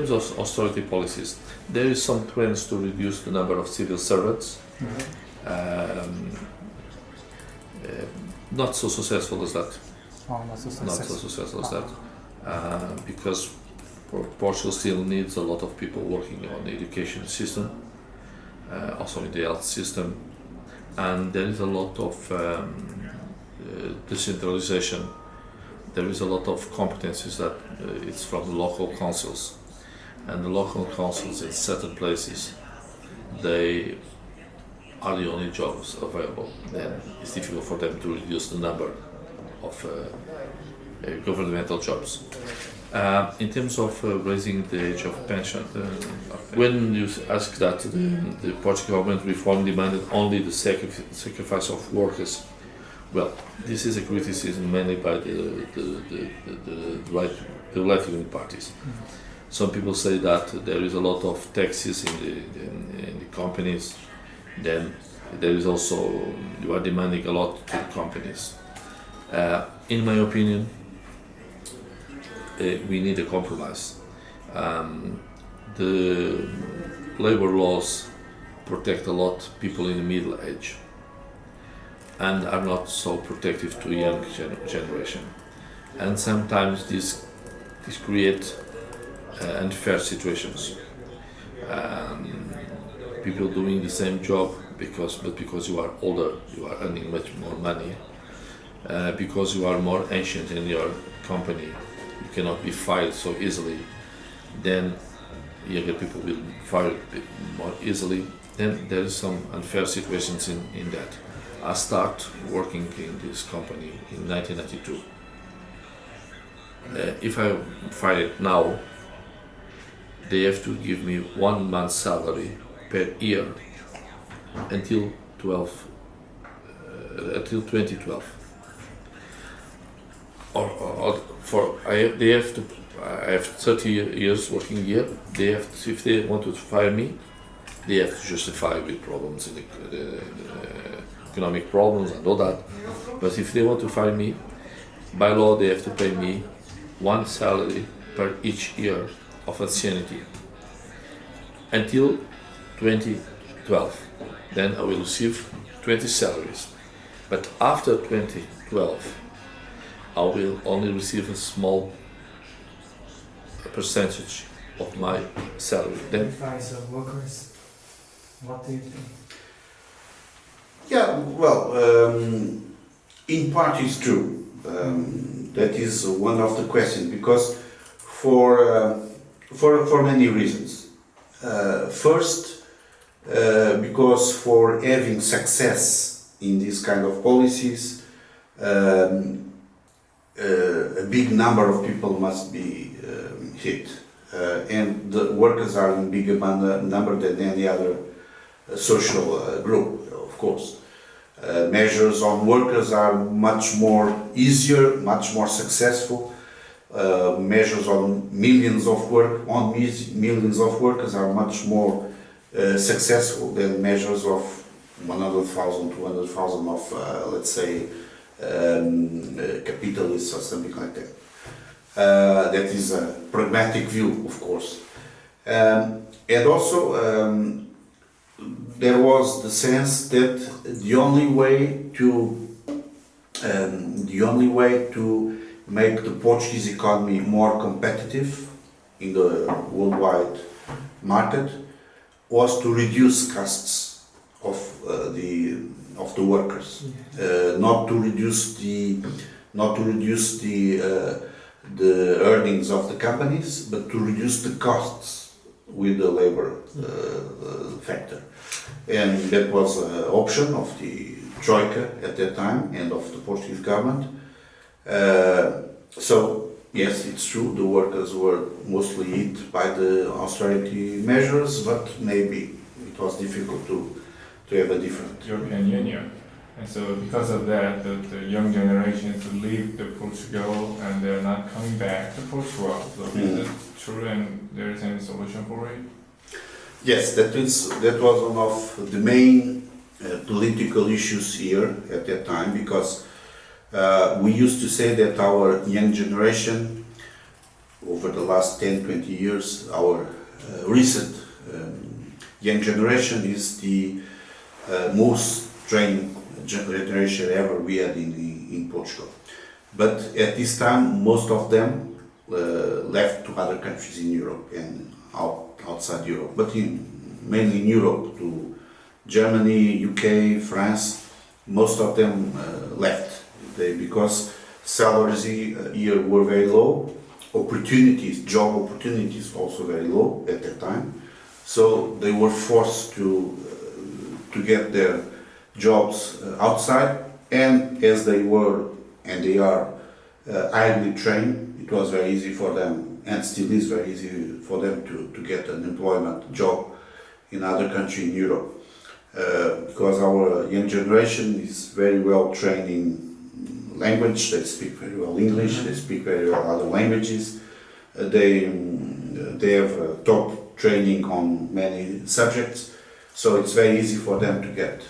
terms of austerity policies, there is some trends to reduce the number of civil servants. Not so successful as that. Not so Not so successful as that, because Portugal still needs a lot of people working on the education system, also in the health system, and there is a lot of decentralization. There is a lot of competencies that it's from the local councils, and the local councils in certain places, they are the only jobs available. Then it's difficult for them to reduce the number of governmental jobs. In terms of raising the age of pension, when you ask that the Portuguese government reform demanded only the sacrifice of workers, well, this is a criticism mainly by the right-wing parties. Some people say that there is a lot of taxes in the companies, then there is also, you are demanding a lot to the companies. In my opinion, we need a compromise. The labor laws protect a lot people in the middle age and are not so protective to young generation. And sometimes this create unfair situations. People doing the same job because you are older, you are earning much more money. Because you are more ancient in your company, you cannot be fired so easily. Then younger people will be fired more easily. Then there is some unfair situations in that. I start working in this company in 1992. If I fire it now, they have to give me 1 month's salary per year until 2012. I have 30 years working here. They have to, if they want to fire me, they have to justify with problems in the economic problems and all that. But if they want to fire me, by law they have to pay me 1 salary per each year of ancienity until 2012. Then I will receive 20 salaries. But after 2012, I will only receive a small percentage of my salary. Then advice of workers, what do you think? Yeah, well, in part it's true. That is one of the questions, because for many reasons. First, because for having success in this kind of policies, a big number of people must be hit, and the workers are in bigger number than any other social group, of course. Measures on workers are much more easier, much more successful. Measures on millions of workers are much more successful than measures of 100,000, 200,000 of, let's say, capitalists or something like that. That is a pragmatic view, of course. And also, there was the sense that the only way to make the Portuguese economy more competitive in the worldwide market was to reduce costs of the workers, not to reduce the earnings of the companies, but to reduce the costs with the labor factor. And that was an option of the Troika at that time and of the Portuguese government. So yes, it's true, the workers were mostly hit by the austerity measures, but maybe it was difficult to have a different European Union. And so because of that, the young generations leave the Portugal and they're not coming back to Portugal. So is it true, and there is any solution for it? Yes, that was one of the main political issues here at that time, because we used to say that our young generation over the last 10-20 years, our recent young generation is the most trained generation ever we had in Portugal. But at this time, most of them left to other countries in Europe and outside Europe, but mainly in Europe, to Germany, UK, France. Most of them left because salaries here were very low, job opportunities also very low at that time. So they were forced to get their jobs outside, and as they were and they are highly trained, it was very easy for them, and still is very easy for them to get an employment job in other country in Europe. Because our young generation is very well trained in language, they speak very well English, they speak very well other languages, they have top training on many subjects, so it's very easy for them to get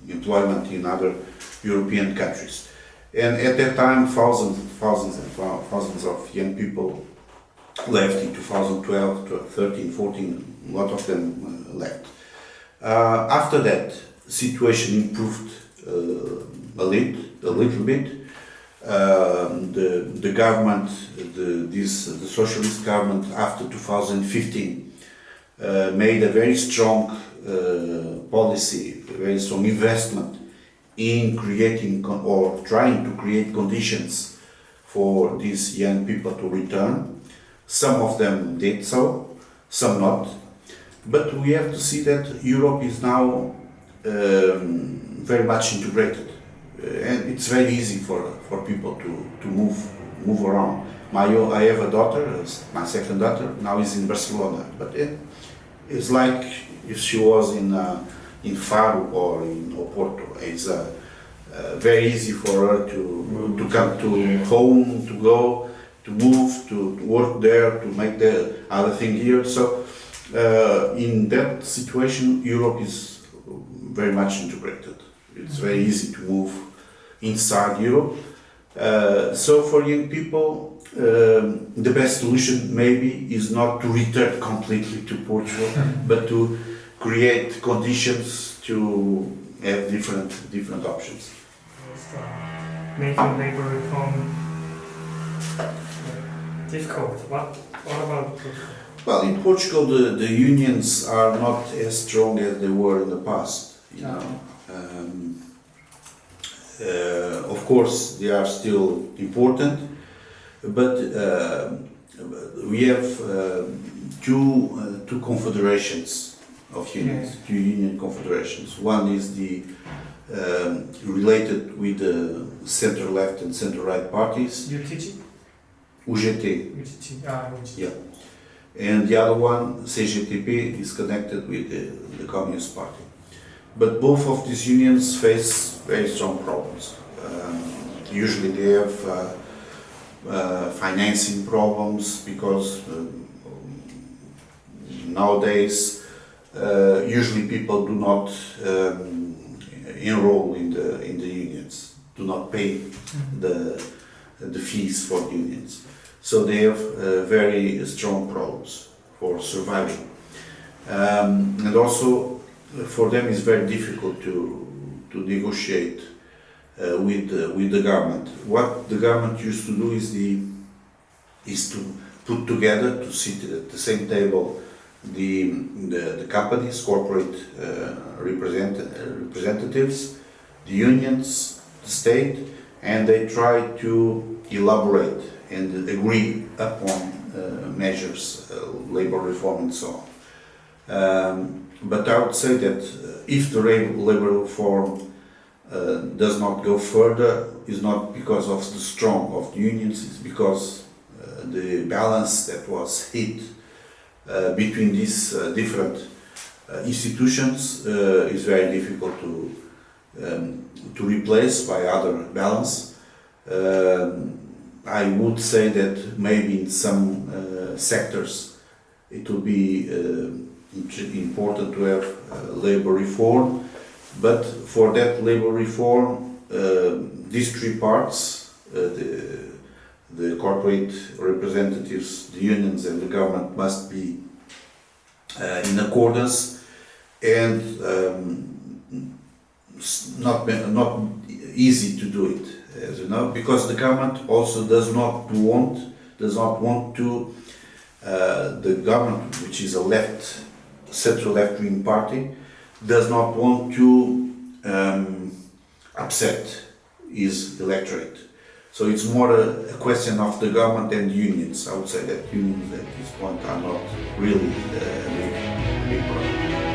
employment in other European countries. And at that time, thousands of young people left in 2012, 13, 14, a lot of them left. After that, situation improved a little bit. The government, the socialist government, after 2015, made a very strong policy, a very strong investment in creating or trying to create conditions for these young people to return. Some of them did so, some not. But we have to see that Europe is now very much integrated, and it's very easy for people to move around. I have a daughter, my second daughter, now is in Barcelona, but it's like if she was in Faro or in Oporto. It's very easy for her to come to home, to go, to move, to work there, to make the other thing here. So in that situation, Europe is very much integrated. It's very easy to move inside Europe. So for young people, the best solution maybe is not to return completely to Portugal, but to create conditions to have different options. Making labor reform difficult. What about Portugal? Well, in Portugal, the unions are not as strong as they were in the past. You know, of course, they are still important, but we have two confederations of unions, two union confederations. One is the related with the center left and center right parties. UTG? UGT. UTG. UTG. Yeah. And the other one, CGTP, is connected with the Communist Party. But both of these unions face very strong problems. Usually they have financing problems because nowadays usually people do not enroll in the unions, do not pay the fees for the unions. So they have very strong problems for surviving. And also for them it's very difficult to negotiate with the government. What the government used to do is to put together, to sit at the same table, the companies, corporate representatives, the unions, the state, and they try to elaborate and agree upon measures, labor reform and so on. But I would say that if the labor reform does not go further, is not because of the strong of the unions, it's because the balance that was hit between these different institutions is very difficult to replace by other balance. I would say that maybe in some sectors it will be important to have labor reform, but for that labor reform, these three parts, the the corporate representatives, the unions and the government must be in accordance and not easy to do it, as you know, because the government also does not want to the government, which is a central left-wing party, does not want to upset his electorate. So it's more a question of the government and unions. I would say that unions at this point are not really a big problem.